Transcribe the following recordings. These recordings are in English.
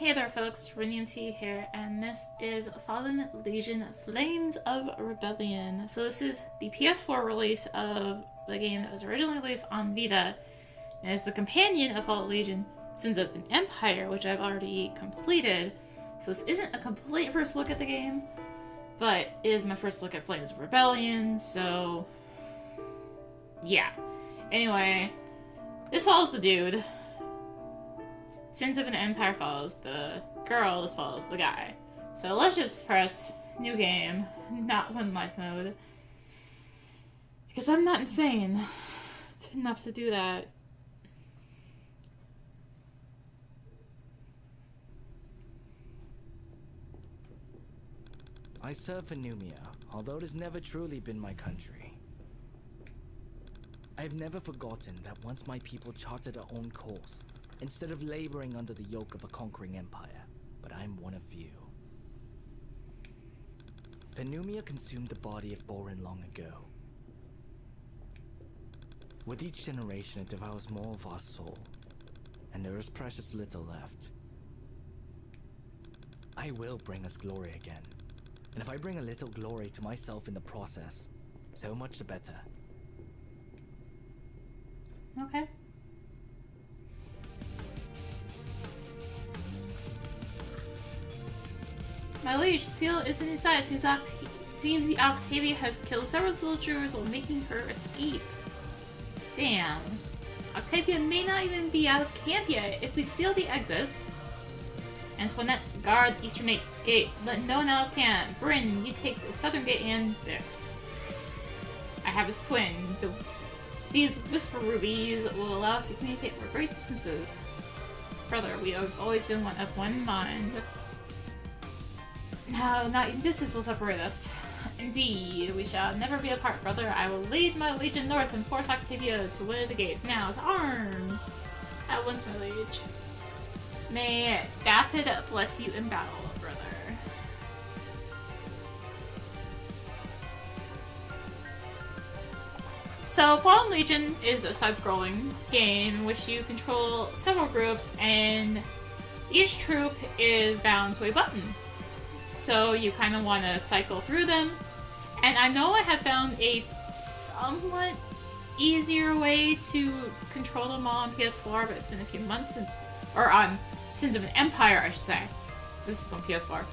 Hey there folks, rinimt here, and this is Fallen Legion Flames of Rebellion. So this is the PS4 release of the game that was originally released on Vita, and is the companion of Fallen Legion Sins of an Empire, which I've already completed. So this isn't a complete first look at the game, but it is my first look at Flames of Rebellion, so yeah. Anyway, this follows the dude. Sins of an Empire follows the girl, this follows the guy. So let's just press new game, not one life mode. Because I'm not insane. It's enough to do that. I serve for Numia, although it has never truly been my country. I have never forgotten that once my people charted their own course, instead of laboring under the yoke of a conquering empire, but I'm one of few. Numia consumed the body of Borin long ago. With each generation, it devours more of our soul, and there is precious little left. I will bring us glory again, and if I bring a little glory to myself in the process, so much the better. Okay. My liege, Seal isn't inside. Seems the Octavia has killed several soldiers while making her escape. Damn. Octavia may not even be out of camp yet. If we seal the exits, Antoinette, guard the eastern gate. Let no one out of camp. Bryn, you take the southern gate and this. I have his twin. These whisper rubies will allow us to communicate for great distances. Brother, we have always been of one mind. No, not even distance will separate us. Indeed, we shall never be apart, brother. I will lead my legion north and force Octavia to win the gates. Now, to arms! At once, my liege. May Daphid bless you in battle, brother. So, Fallen Legion is a side-scrolling game in which you control several groups, and each troop is bound to a button. So you kind of want to cycle through them. And I know I have found a somewhat easier way to control them all on PS4, but it's been a few months since... Or on Sins of an Empire, I should say. This is on PS4.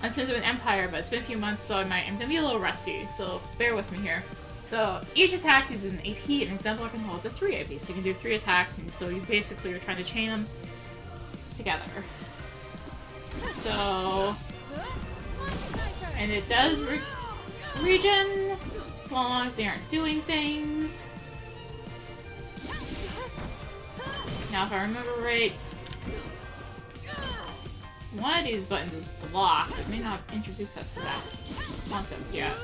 On Sins of an Empire, but it's been a few months, so I'm going to be a little rusty, so bear with me here. So each attack is an AP, and Exemplar can hold the 3 AP, so you can do 3 attacks, and so you basically are trying to chain them together. So... And it does regen, as long as they aren't doing things. Now, if I remember right, one of these buttons is blocked. It may not introduce us to that concept yet.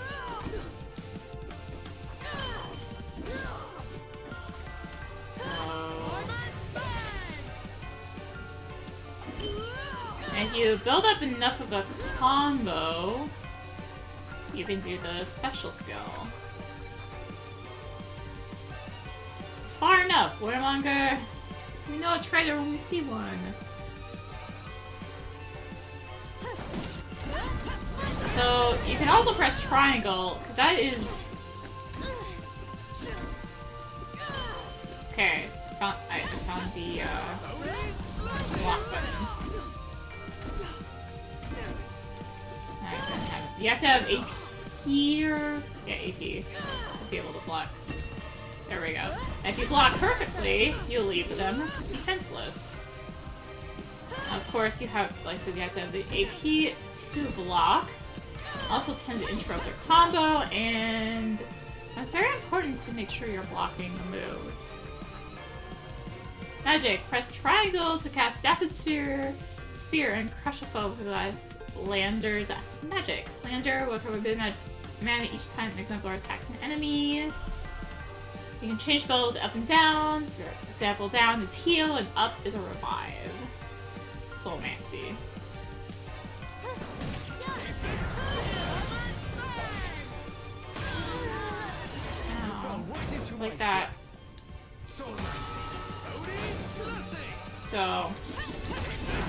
And if you build up enough of a combo, you can do the special skill. It's far enough. Warmonger, we know a traitor when we see one. So you can also press triangle, because that is... Okay, I found the block button. You have to have AP or... Yeah, AP to be able to block. There we go. And if you block perfectly, you'll leave them defenseless. Of course, you have, like I said, you have to have the AP to block. Also tend to interrupt their combo, and it's very important to make sure you're blocking the moves. Magic. Press triangle to cast Daphid Spear and crush a foe with Lander's magic. Lander will cover good mana each time an Exemplar attacks an enemy. You can change spell to up and down. For example, down is heal and up is a revive. Soulmancy. Like that. So,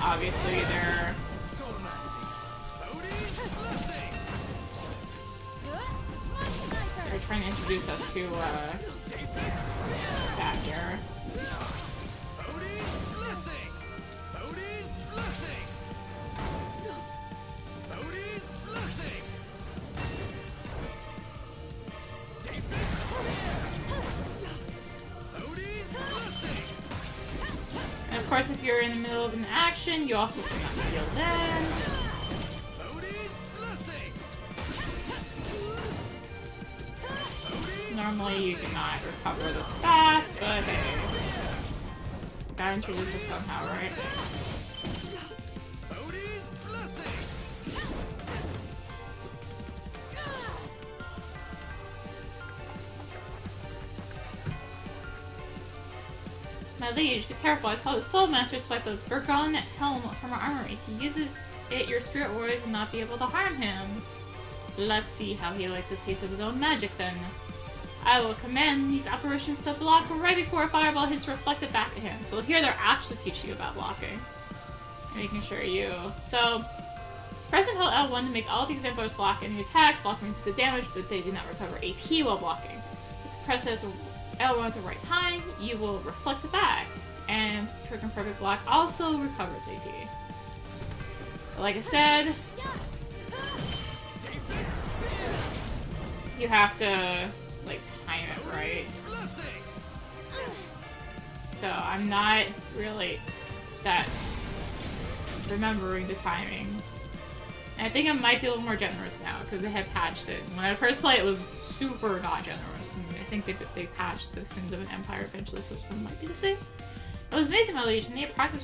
obviously they're trying to introduce us to that here. And of course, if you're in the middle of an action, you also cannot heal then. Normally you cannot recover this fast, but hey. Gotta introduce it somehow, right? My liege, be careful. I saw the Soul Master swipe a forgotten helm from our armory. If he uses it, your spirit warriors will not be able to harm him. Let's see how he likes the taste of his own magic then. I will command these apparitions to block right before a fireball hits reflected back at him. So here they're actually teaching you about blocking. Making sure you... So, press and hold L1 to make all the exemplars block any attacks. Blocking means the damage, but they do not recover AP while blocking. If you press it L1 at the right time, you will reflect it back. And Trigger Perfect Block also recovers AP. So like I said, you have to like time it right. So I'm not really that remembering the timing. And I think I might be a little more generous now because they have patched it. When I first played, it was super not generous, and I think they patched the Sins of an Empire eventually, so this one might be the same. It was amazing, my liege. I need to practice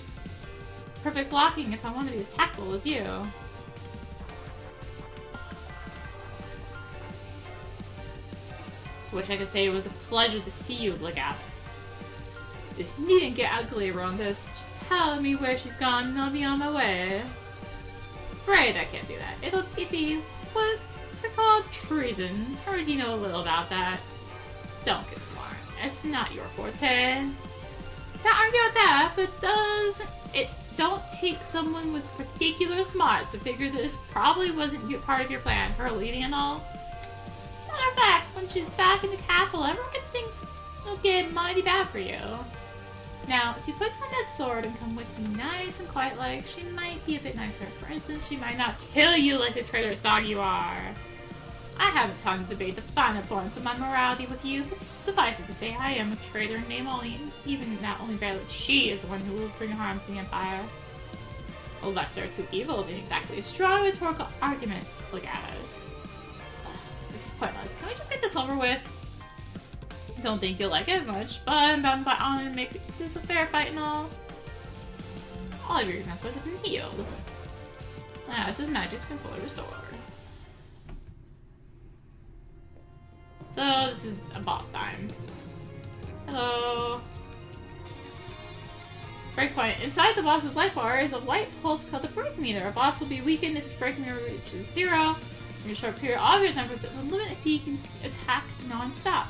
perfect blocking if I want to be as tactful as you. Wish I could say it was a pleasure to see you, Legatus. This needn't get ugly around this. Just tell me where she's gone and I'll be on my way. Afraid I can't do that. It'll be what's it called? Treason. Heard you know a little about that. Don't get smart. It's not your forte. Not argue about that, but don't take someone with particular smarts to figure this probably wasn't part of your plan, her leading and all. Matter of fact, when she's back in the capital, everyone can think it'll get mighty bad for you. Now, if you put down that sword and come with me nice and quiet like, she might be a bit nicer. For instance, she might not kill you like the traitorous dog you are. I haven't time to debate the finer points of my morality with you, but suffice it to say I am a traitor in name only, and even not only barely, she is the one who will bring harm to the Empire. A lesser of two evils ain't exactly a strong rhetorical argument, look at us. This is pointless. Can we just get this over with? I don't think you'll like it much, but I'm bound by honor to make this a fair fight and all. All of your exemplars have been healed. This is magic's been fully restored. So this is a boss time. Hello. Breakpoint. Inside the boss's life bar is a white pulse called the break meter. A boss will be weakened if its break meter reaches 0. In a short period, all of your exemplars will limit if he can attack non-stop.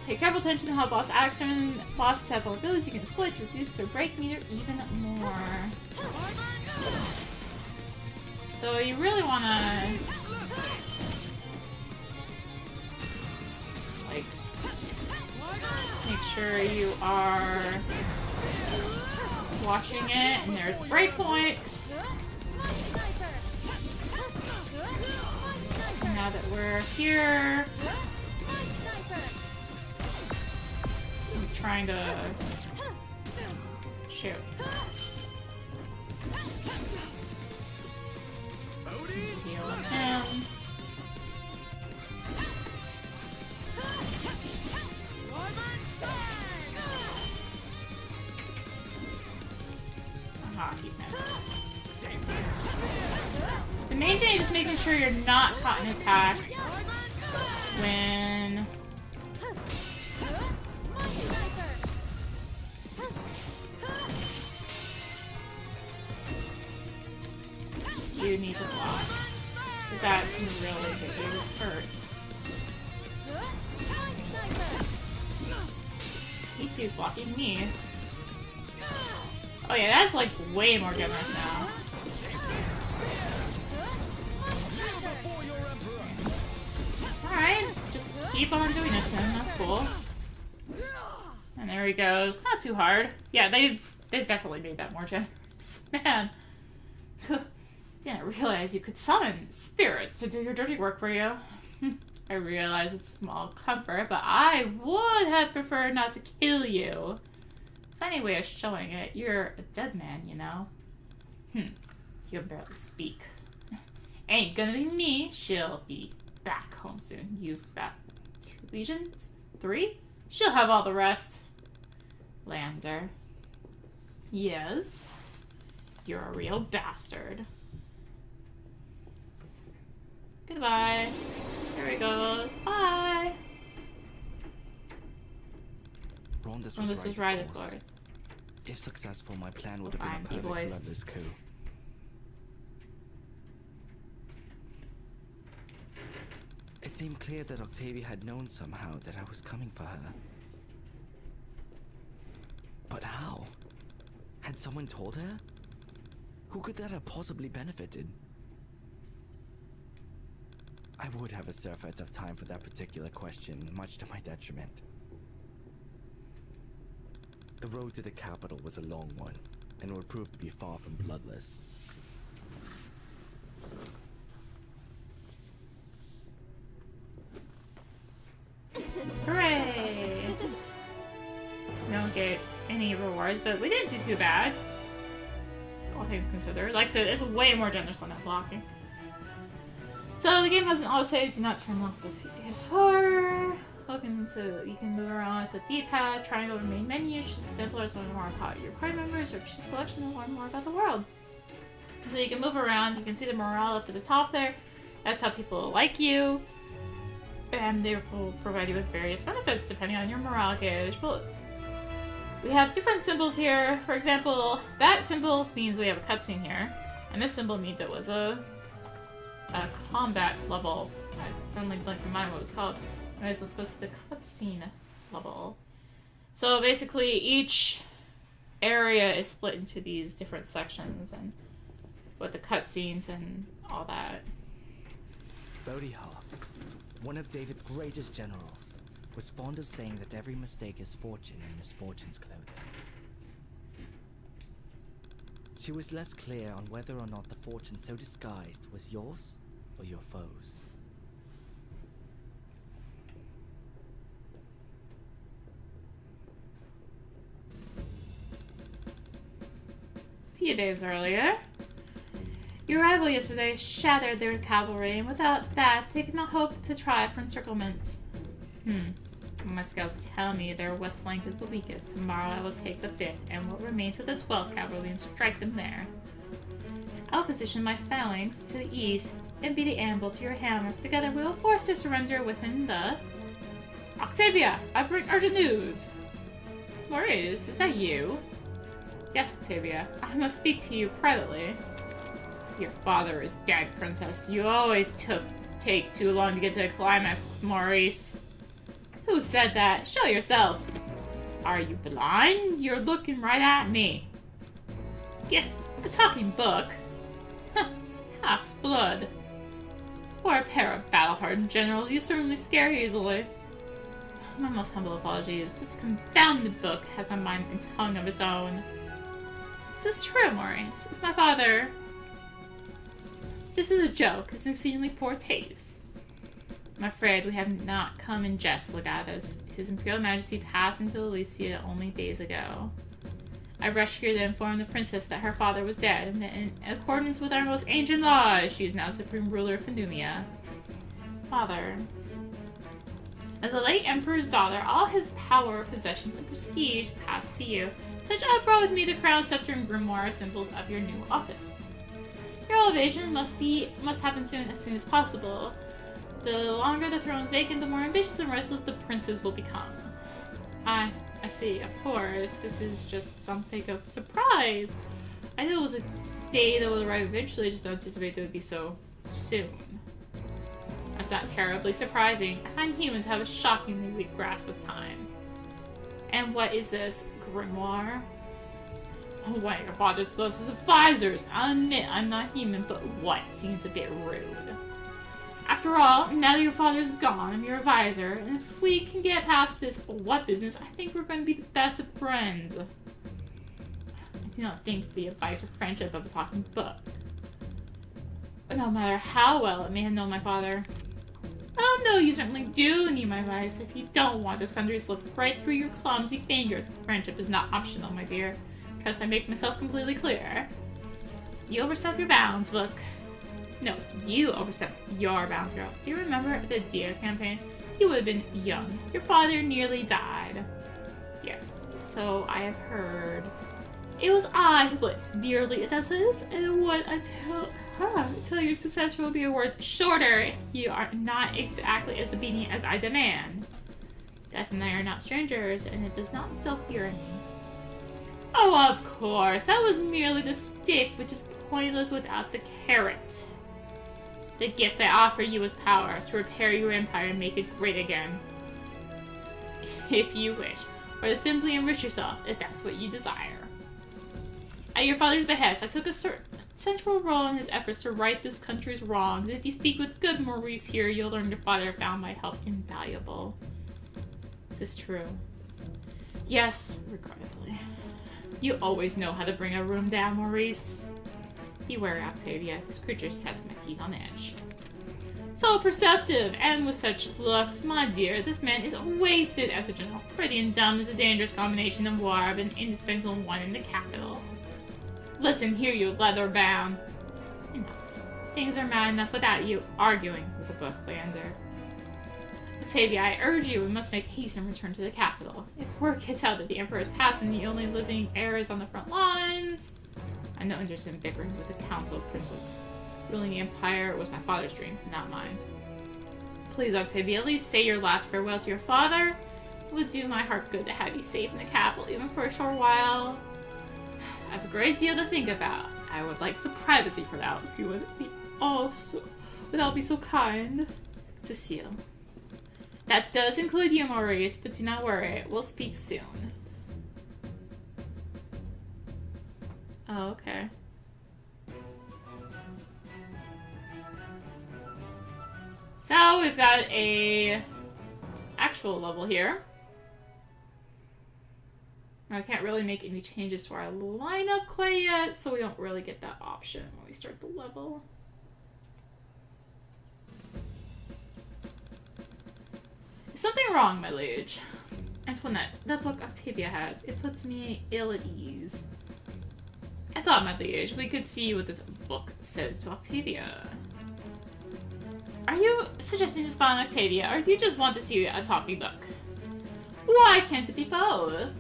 Pay careful attention to how boss acts. Certain bosses have abilities you can exploit to reduce their break meter even more. So you really want to like make sure you are watching it, and there's breakpoint. Now that we're here, I'm trying to shoot. Heal him. He missed. The main thing is just making sure you're not caught in attack when you need to block. Because that can really get you hurt. He keeps blocking me. Oh yeah, that's like way more generous now. Alright, just keep on doing this then, that's cool. And there he goes. Not too hard. Yeah, they've definitely made that more generous. Man. Didn't realize you could summon spirits to do your dirty work for you. I realize it's small comfort, but I would have preferred not to kill you. Funny way of showing it. You're a dead man, you know. You can barely speak. Ain't gonna be me. She'll be back home soon. You've got 2 legions? 3? She'll have all the rest. Lander. Yes. You're a real bastard. Goodbye. There he goes. Bye. This was right, of course. If successful, my plan would have been a perfect bloodless coup. It seemed clear that Octavia had known somehow that I was coming for her. But how? Had someone told her? Who could that have possibly benefited? I would have a surfeit of time for that particular question, much to my detriment. The road to the capital was a long one, and would prove to be far from bloodless. Hooray! We don't get any rewards, but we didn't do too bad. All things considered. Like I said, it's way more generous on that blocking. So the game has an auto-save. Do not turn off the PS4. You can move around with the D-pad, triangle over main menu, choose simpler to learn more about your party members, or choose collection to learn more about the world. So you can move around. You can see the morale up at the top there. That's how people like you. And they will provide you with various benefits depending on your morale gauge. But we have different symbols here. For example, that symbol means we have a cutscene here. And this symbol means it was a combat level. I suddenly blanked in mind what it was called. Anyways, let's go to the cutscene level. So basically, each area is split into these different sections, and with the cutscenes and all that. Bodhiha, one of David's greatest generals, was fond of saying that every mistake is fortune and misfortune's clothing. She was less clear on whether or not the fortune so disguised was yours or your foes. A few days earlier, your arrival yesterday shattered their cavalry, and without that, they could not hope to try for encirclement. My scouts tell me their west flank is the weakest. Tomorrow I will take the 5th and what remains of the 12th cavalry and strike them there. I will position my phalanx to the east and be the anvil to your hammer. Together we will force their surrender within the... Octavia! I bring urgent news! Maurice, is that you? Yes, Octavia. I must speak to you privately. Your father is dead, Princess. You always take too long to get to the climax, Maurice. Who said that? Show yourself. Are you blind? You're looking right at me. Get a talking book. Half's blood. For a pair of battle-hardened generals, you certainly scare easily. My most humble apologies. This confounded book has a mind and tongue of its own. This is true, Maurice. It's my father. This is a joke. It's an exceedingly poor taste. I'm afraid we have not come in jest, Legatus. His Imperial Majesty passed into Elysia only days ago. I rushed here to inform the princess that her father was dead, and that in accordance with our most ancient laws, she is now supreme ruler of Phenumia. Father. As the late Emperor's daughter, all his power, possessions, and prestige passed to you. Such I brought with me the crown, scepter, and grimoire, symbols of your new office. Your elevation must happen as soon as possible. The longer the throne is vacant, the more ambitious and restless the princes will become. I see, of course. This is just something of surprise. I knew it was a day that would arrive eventually, just don't anticipate it would be so soon. That's not terribly surprising. I find humans have a shockingly weak grasp of time. And what is this grimoire? One of your father's closest advisors. I'll admit I'm not human, but what seems a bit rude. After all, now that your father's gone, I'm your advisor, and if we can get past this what business, I think we're going to be the best of friends. I do not think the advice or friendship of a talking book. But no matter how well it may have known my father. Oh no, you certainly do need my advice. If you don't want this country to slip right through your clumsy fingers, friendship is not optional, my dear. Trust I make myself completely clear. You overstep your bounds, book. No, you overstepped your bounds, girl. Do you remember the Deer campaign? You would have been young. Your father nearly died. Yes, so I have heard. It was I who put nearly in that sentence, and what I tell your successor will be a word shorter. You are not exactly as obedient as I demand. Death and I are not strangers, and it does not self-fear me. Oh, of course. That was merely the stick, which is pointless without the carrot. The gift I offer you is power to repair your empire and make it great again. If you wish. Or to simply enrich yourself, if that's what you desire. At your father's behest, I took a central role in his efforts to right this country's wrongs. If you speak with good Maurice here, you'll learn your father found my help invaluable. Is this true? Yes, regrettably. You always know how to bring a room down, Maurice. Beware, Octavia. This creature sets my teeth on edge. So perceptive, and with such looks, my dear, this man is wasted as a general. Pretty and dumb is a dangerous combination of war, but an indispensable one in the capital. Listen here, you leather-bound. Enough. Things are mad enough without you arguing with the book, Leander. Octavia, I urge you, we must make haste and return to the capital. If word gets out that the Emperor is passed and the only living heir is on the front lines... I'm no interest in bickering with the Council of Princes. Ruling the Empire was my father's dream, not mine. Please, Octavia, at least say your last farewell to your father. It would do my heart good to have you safe in the capital, even for a short while. I have a great deal to think about. I would like some privacy for that, if you would be so kind. Cecile. That does include you, Maurice, but do not worry. We'll speak soon. Oh, okay. So we've got a actual level here. I can't really make any changes to our lineup quite yet, so we don't really get that option when we start the level. Is something wrong, my liege? Antoinette, that book Octavia has, it puts me ill at ease. I thought, my liege, we could see what this book says to Octavia. Are you suggesting to spy on Octavia, or do you just want to see a talking book? Why can't it be both?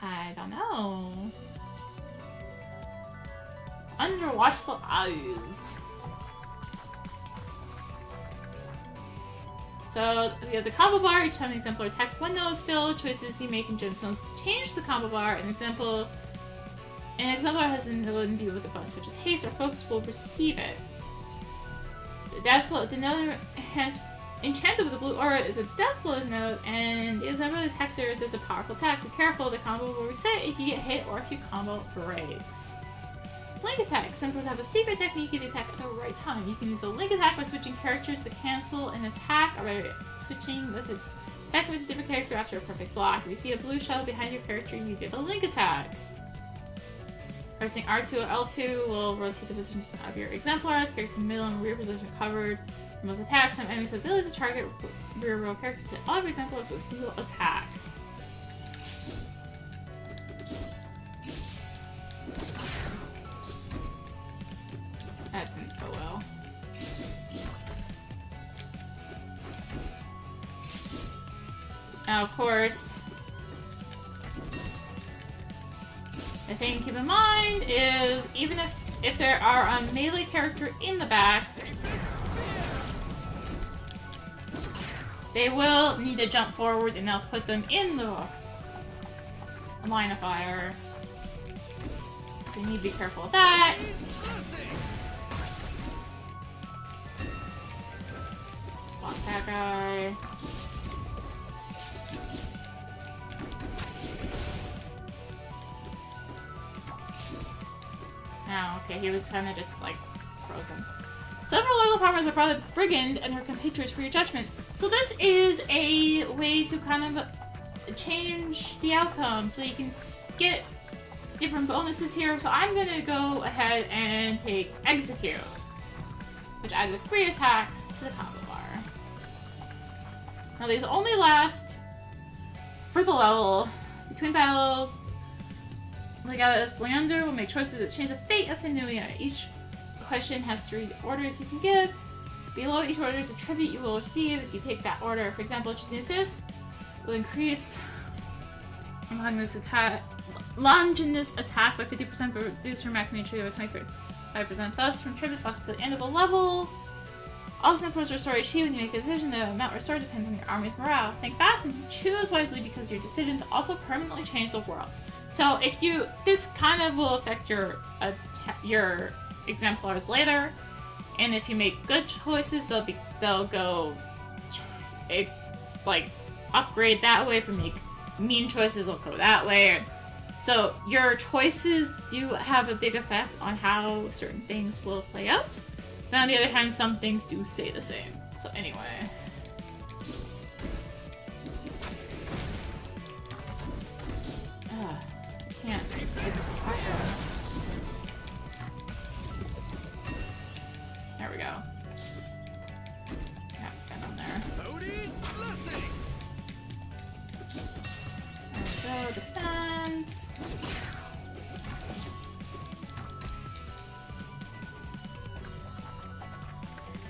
I don't know. Under watchful eyes. So we have the combo bar. Each time an exemplar attacks, one note is filled. Choices you make in Gemstones change the combo bar. An exemplar has an ability to be with a buff, such as haste or focus, will receive it. The death blow. The note enchanted with a blue aura is a death blow note, and is ever attacks there is a powerful attack. Be careful, the combo will reset if you get hit or if your combo breaks. Link attack. Exemplars have a secret technique if you attack at the right time. You can use a link attack by switching characters to cancel an attack, or by switching with attacking with a different character after a perfect block. If you see a blue shadow behind your character, you get a link attack. Pressing R2 or L2 will rotate the positions of your exemplars. Characters in middle and rear position covered. For most attacks, some enemies' abilities to target rear row characters and all of your exemplars with a single attack. That didn't go well. Now, of course, the thing to keep in mind is even if there are a melee character in the back, they will need to jump forward and they'll put them in the line of fire. So you need to be careful of that. Block that guy. Oh, okay, he was kind of just, like, frozen. Several local farmers have brought a brigand and her compatriots for your judgment. So this is a way to kind of change the outcome. So you can get different bonuses here. So I'm going to go ahead and take Execute, which adds a free attack to the combo bar. Now these only last for the level. Between battles, Legatus Leander will make choices that change the fate of the new unit. Each question has 3 orders you can give. Below each order is a tribute you will receive if you take that order. For example, choosing assist will increase Longinus attack by 50%, but reduce your maximum tribute by 25%. Thus, from tributes lost to the end of a level, all examples restore HP when you make a decision. The amount restored depends on your army's morale. Think fast and choose wisely because your decisions also permanently change the world. So if you, this kind of will affect your exemplars later, and if you make good choices, they'll go like upgrade that way. If you make mean choices, they'll go that way. So your choices do have a big effect on how certain things will play out. But on the other hand, some things do stay the same. So anyway. I can't. There we go. Yeah, get on there. Bodhi's blessing. There we go, defense.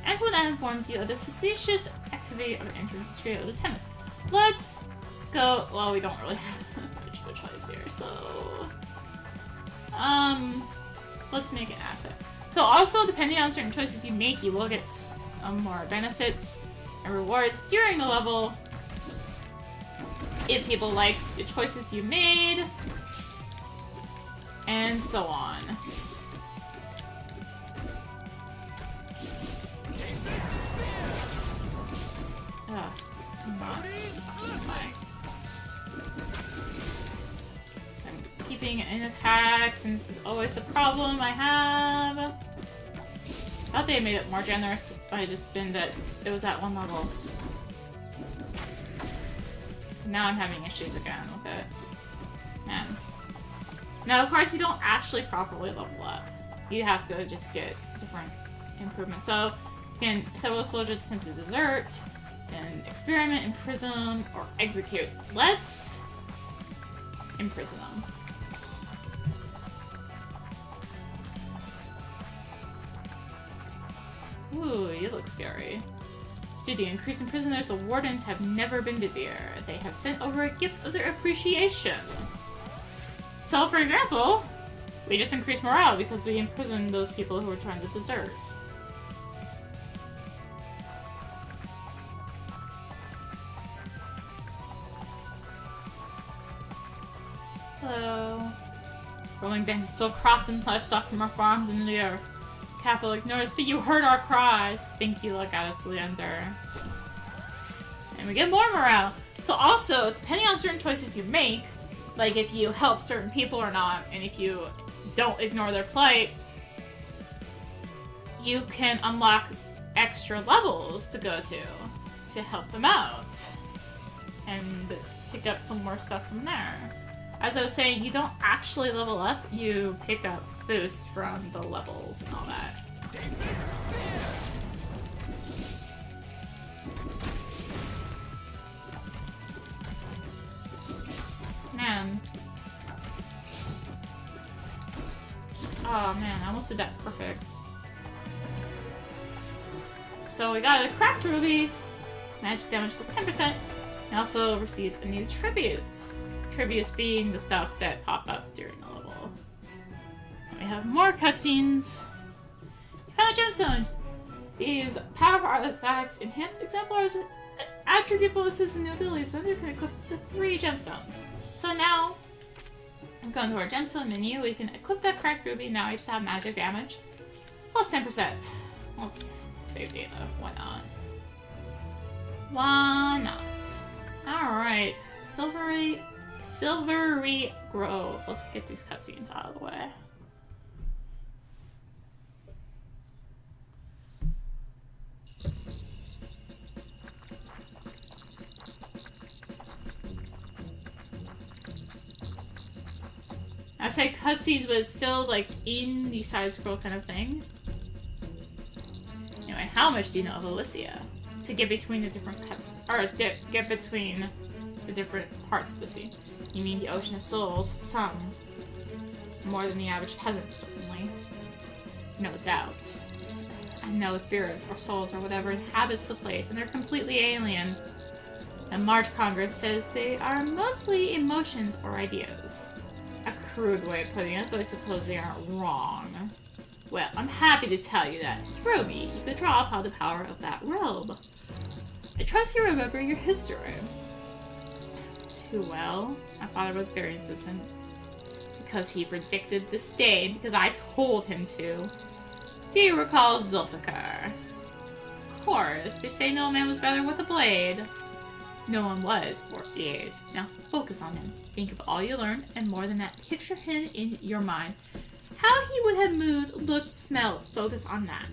And so that informs you of the seditious activity of an infantry lieutenant. Let's go. Well, we don't really have much of a choice here, so let's make an asset. So also, depending on certain choices you make, you will get more benefits and rewards during the level if people like the choices you made, and so on. I'm keeping it in attacks, and this is always the problem I have. I thought they made it more generous by just been that it was at one level. Now I'm having issues again with it. Man. Now, of course, you don't actually properly level up. You have to just get different improvements. So, can several soldiers simply desert, and experiment, imprison, or execute. Let's imprison them. Ooh, you look scary. Due to the increase in prisoners, the wardens have never been busier. They have sent over a gift of their appreciation. So, for example, we just increased morale because we imprisoned those people who were trying to desert. Hello. Rolling bandits stole crops and livestock from our farms in the earth. Capital ignores, but you heard our cries. Thank you, Legatus Leander. And we get more morale. So also, depending on certain choices you make, like if you help certain people or not, and if you don't ignore their plight, you can unlock extra levels to go to help them out. And pick up some more stuff from there. As I was saying, you don't actually level up, you pick up boosts from the levels and all that. Man. Oh man, I almost did that perfect. So we got a cracked ruby, magic damage plus 10%, and also received a new tribute. Tributes being the stuff that pop up during the level. And we have more cutscenes. We found a gemstone. These powerful artifacts enhance exemplars with attribute bonuses and new abilities, so you can equip the 3 gemstones. So now, I'm going to our gemstone menu. We can equip that cracked ruby. Now I just have magic damage plus 10%. Let's save data. Why not? Why not? Alright. Silvery Grove. Let's get these cutscenes out of the way. say cutscenes, but it's still like in the side scroll kind of thing. Anyway, how much do you know of Alicia? To get between the different cuts, or get between the different parts of the sea. You mean the ocean of souls? Some. More than the average peasant, certainly. No doubt. I know spirits, or souls, or whatever inhabits the place, and they're completely alien. The March Congress says they are mostly emotions or ideas. A crude way of putting it, but I suppose they aren't wrong. Well, I'm happy to tell you that, through me, you could draw upon the power of that realm. I trust you remember your history. Too well. My father was very insistent. Because he predicted this day, because I told him to. Do you recall Zulfikar? Of course, they say no man was better with a blade. No one was for years. Now focus on him. Think of all you learned, and more than that, picture him in your mind. How he would have moved, looked, smelled. Focus on that.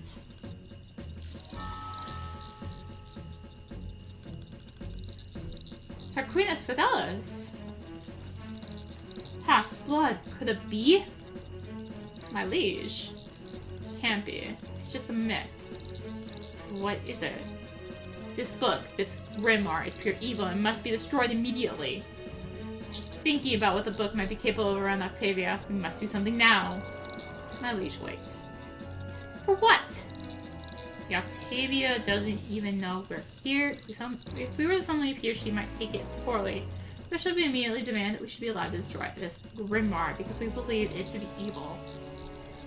Tarquinius Fidelis. Perhaps blood. Could it be? My liege. Can't be. It's just a myth. What is it? This book, this grimoire, is pure evil and must be destroyed immediately. Just thinking about what the book might be capable of around Octavia, we must do something now. My liege waits. For what? The Octavia doesn't even know we're here. If we were to suddenly appear, she might take it poorly. But should we immediately demand that we should be allowed to destroy this grimoire because we believe it to be evil?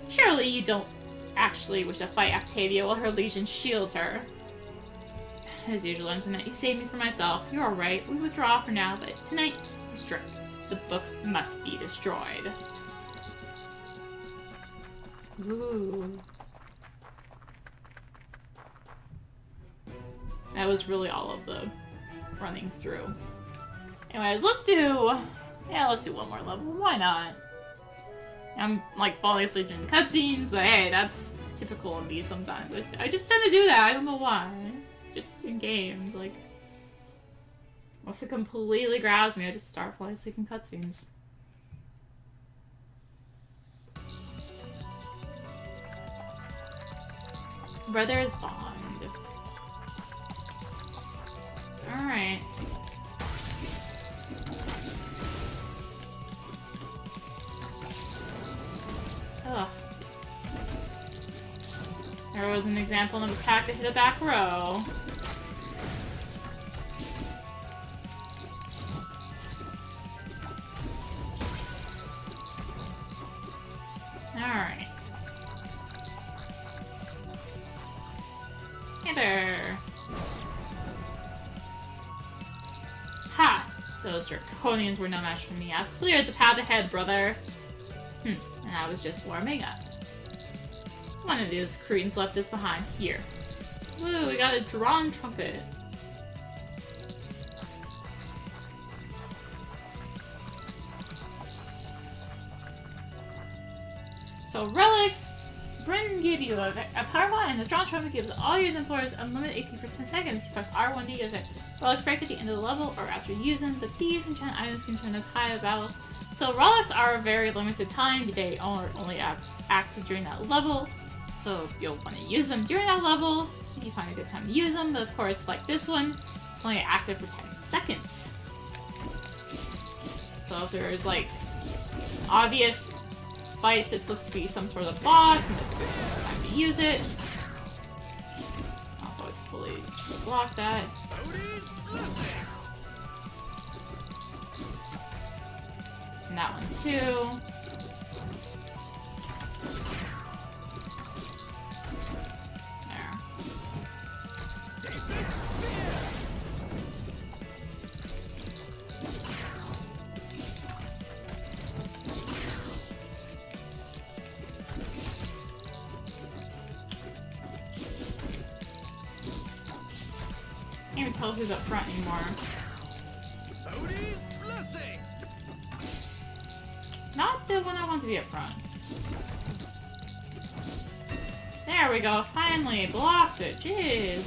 Surely you don't actually wish to fight Octavia while her legion shields her. As usual, Antoinette, you saved me for myself. You're alright. We withdraw for now, but tonight, destroy. The book must be destroyed. Ooh. That was really all of the running through. Anyways, let's do one more level. Why not? I'm like falling asleep in cutscenes, but hey, that's typical of me sometimes. I just tend to do that. I don't know why. Just in games, like, once it completely grabs me, I just start falling asleep in cutscenes. Brothers Bond. Alright. Ugh. There was an example of an attack that hit a back row. Alright. Hey there. Ha! Those draconians were no match for me. I've cleared the path ahead, brother. And I was just warming up. One of these Cretans left us behind. Here. Woo, we got a drawn trumpet. So, Relics! Bren gave you a powerful and the drawn trumpet gives all your employers unlimited AP for 10 seconds. Press R1 to use it. Relics break at the end of the level or after you use them, but these enchant items can turn the tide of battle. So, Relics are a very limited time. They are only active during that level. So you'll want to use them during that level if you find a good time to use them. But of course, like this one, it's only active for 10 seconds. So if there's like an obvious fight that looks to be some sort of boss and it's good time to use it. Also, it's fully block that. And that one too. Can't even tell who's up front anymore. Not the one I want to be up front. There we go, finally blocked it, jeez.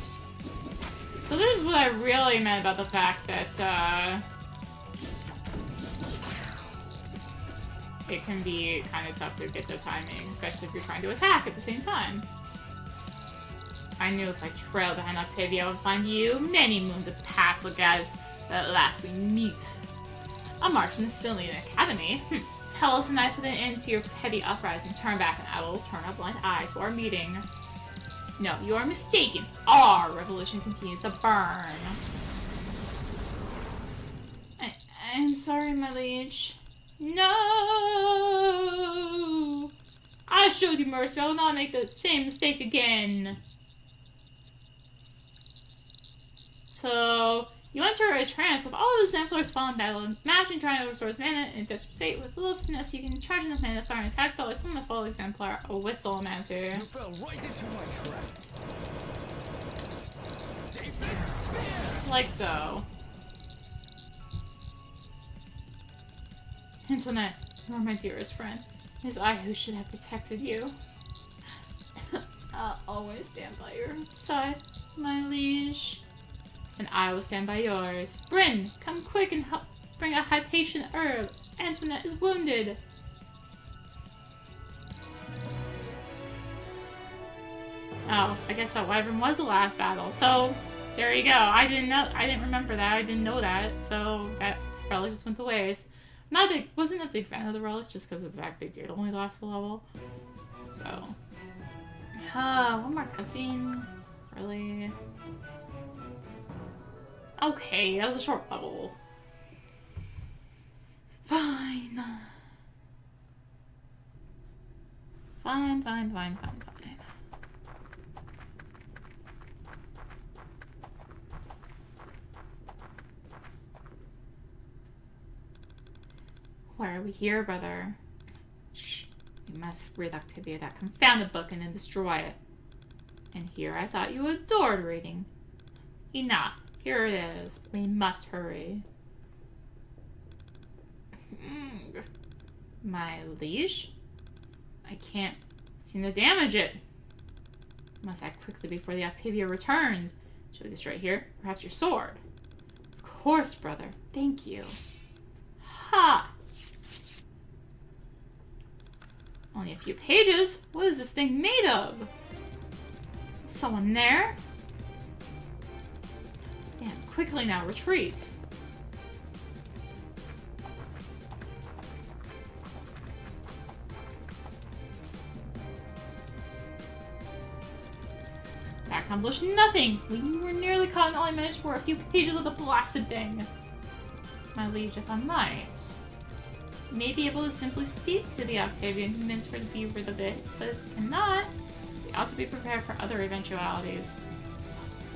So this is what I really meant about the fact that, it can be kind of tough to get the timing, especially if you're trying to attack at the same time. I knew if I trailed behind Octavia, I would find you. Many moons have passed, look guys. At last we meet. A marksman is still in the academy. Tell us and I put an end to your petty uprising. Turn back and I will turn a blind eye to our meeting. No, you are mistaken. Our revolution continues to burn. I'm sorry, my liege. No! I showed you mercy. I will not make the same mistake again. So, you enter a trance of all the Exemplars fall in battle. Imagine trying to restore his mana in a desperate state. With a little finesse, you can charge enough mana to fire an attack spell or summon a full Exemplar, a Whistlemancer. You fell right into my trap. David's spear! Like so. Antoinette, you are my dearest friend. It is I who should have protected you. I'll always stand by your side, my liege. And I will stand by yours. Bryn, come quick and help bring a Hypatian herb. Antoinette is wounded. Oh, I guess that wyvern was the last battle. So, there you go. I didn't remember that. I didn't know that. So, that relic just went to waste. Wasn't a big fan of the relic just because of the fact they did only last a level. So, one more cutscene. Really? Okay, that was a short level. Fine. Fine. Why are we here, brother? Shh. You must read Octavia that confounded book and then destroy it. And here I thought you adored reading. Enough. Here it is. We must hurry. My liege? I can't seem to damage it. Must act quickly before the Octavia returns. Should we destroy it here? Perhaps your sword? Of course, brother. Thank you. Ha! Only a few pages? What is this thing made of? Someone there? Damn, quickly now, retreat. That accomplished nothing. We were nearly caught and all I managed for a few pages of the blasted thing. My liege, if I might. You may be able to simply speak to the Octavia and convince her to be rid of it, but if you cannot, we ought to be prepared for other eventualities.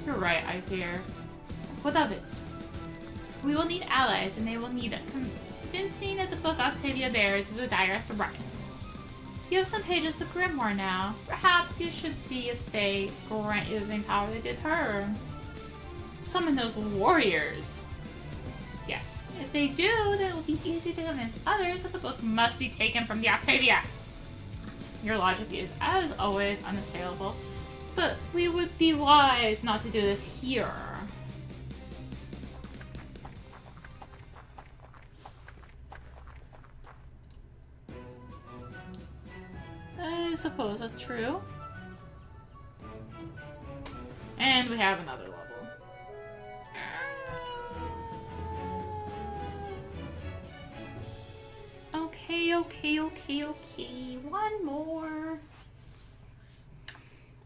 You're right, I fear. What of it? We will need allies, and they will need convincing that the book Octavia bears is a dire threat. You have some pages of Grimoire now. Perhaps you should see if they grant you the same power they did her. Summon those warriors. Yes. If they do, then it will be easy to convince others that the book must be taken from the Octavia. Your logic is, as always, unassailable. But we would be wise not to do this here. I suppose that's true. And we have another level. Okay. One more.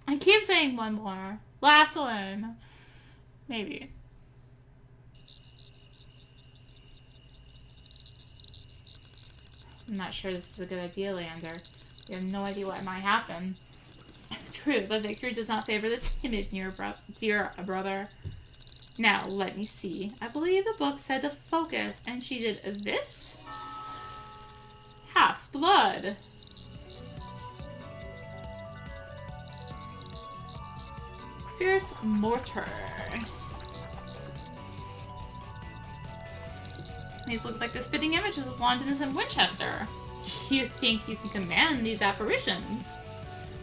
I keep saying one more. Last one. Maybe. I'm not sure this is a good idea, Leander. You have no idea what might happen. True, but victory does not favor the timid, dear brother. Now, let me see. I believe the book said to focus, and she did this? Half's blood. Fierce mortar. These look like the spitting images of London and Winchester. Do you think you can command these apparitions?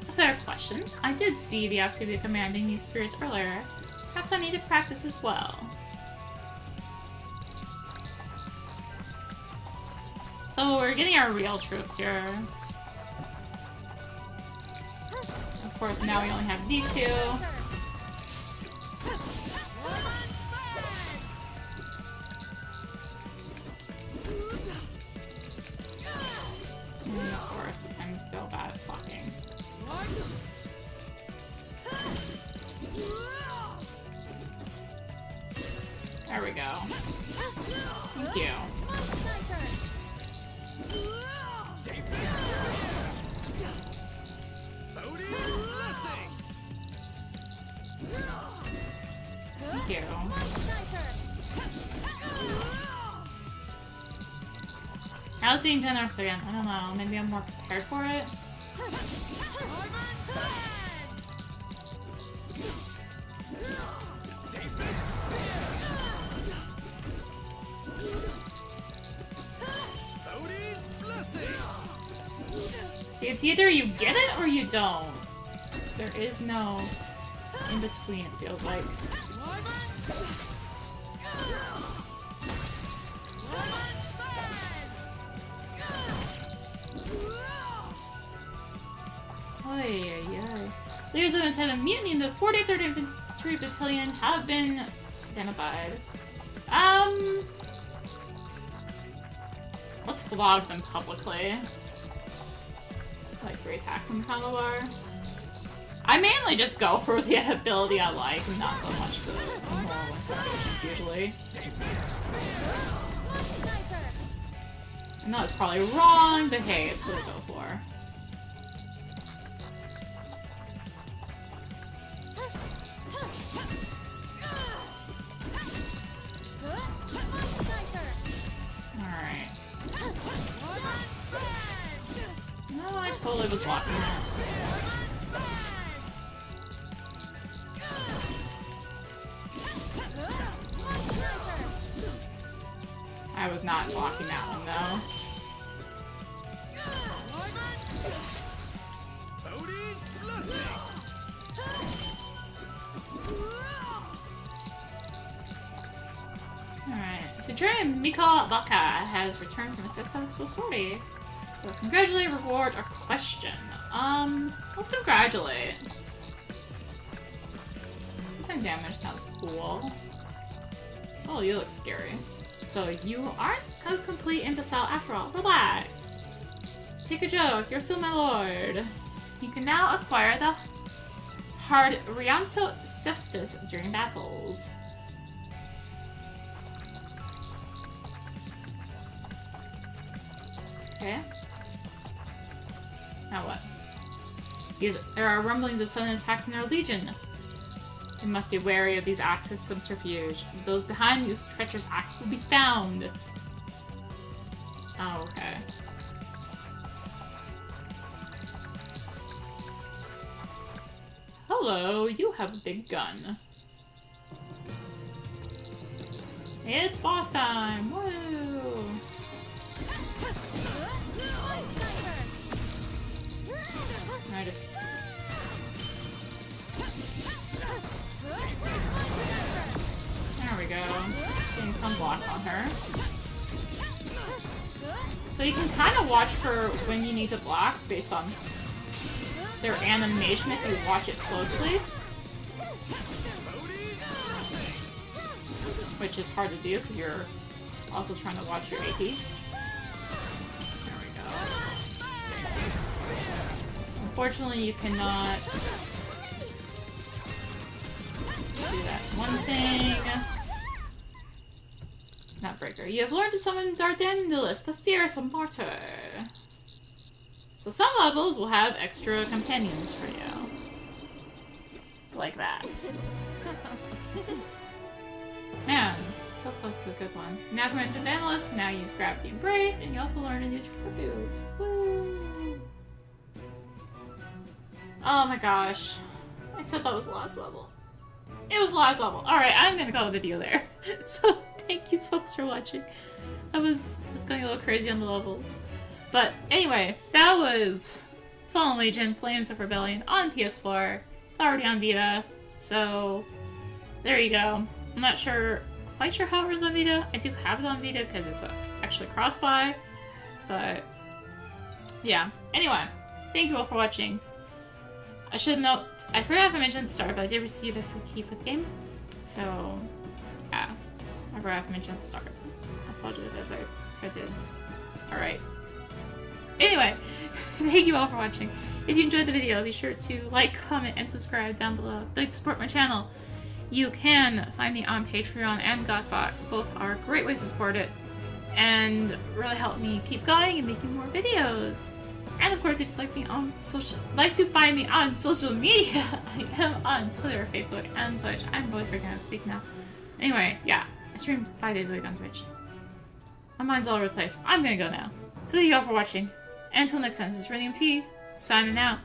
A fair question. I did see the Octavia commanding these spirits earlier. Perhaps I need to practice as well. So So we're getting our real troops here. Of course, now we only have these two. And of course, I'm still bad at blocking. There we go. Thank you. Thank you. How's being generous again? I don't know. Maybe I'm more prepared for it. It's either you get it or you don't. There is no in between, it feels like. Leaders of intent of mutiny in the 43rd Infantry Battalion have been identified. Let's vlog them publicly. Like re-attack them kind of are. I mainly just go for the ability I like, and not so much the moral implications usually. I know it's probably wrong, but hey, it's what I go for. Alright. No, I totally was blocking that. I was not blocking that one though. Alright, so Dream Mika Baka has returned from a successful sortie. So congratulate, reward, or question. Let's congratulate. 10 damage sounds cool. Oh, you look scary. So you aren't a complete imbecile after all. Relax. Take a joke. You're still my lord. You can now acquire the hard Rianto Cestus during battles. Okay. Now what? There are rumblings of sudden attacks in our legion. You must be wary of these acts of subterfuge. Those behind these treacherous acts will be found. Oh, okay. Hello, you have a big gun. It's boss time! Woo! I just... There we go. Getting some block on her. So you can kind of watch for when you need to block based on their animation if you watch it closely. Which is hard to do because you're also trying to watch your AP. There we go. Unfortunately, you cannot do that one thing. Not breaker. You have learned to summon Dardanulus, the fearsome martyr. So some levels will have extra companions for you. Like that. Man, so close to a good one. Now come into Dardanulus, now use Grab the Embrace, and you also learn a new tribute. Woo! Oh my gosh. I said that was the last level. It was the last level. Alright, I'm gonna call the video there. So, thank you folks for watching. I was just going a little crazy on the levels. But anyway, that was Fallen Legion, Flames of Rebellion on PS4. It's already on Vita. So, there you go. I'm not quite sure how it runs on Vita. I do have it on Vita because it's actually cross-buy. But yeah. Anyway, thank you all for watching. I should note, I forgot if I mentioned at the start, but I did receive a free key for the game. So, yeah. I forgot if I mentioned at the start. I apologize if I did. Alright. Anyway, thank you all for watching. If you enjoyed the video, be sure to like, comment, and subscribe down below. Like to support my channel. You can find me on Patreon and GodBox. Both are great ways to support it and really help me keep going and making more videos. And of course, if you'd like to find me on social media, I am on Twitter, Facebook, and Twitch. I'm really freaking out to speak now. Anyway, yeah, I stream 5 days a week on Twitch. My mind's all over the place. I'm gonna go now. So thank you all for watching. And until next time, this is rinimt, signing out.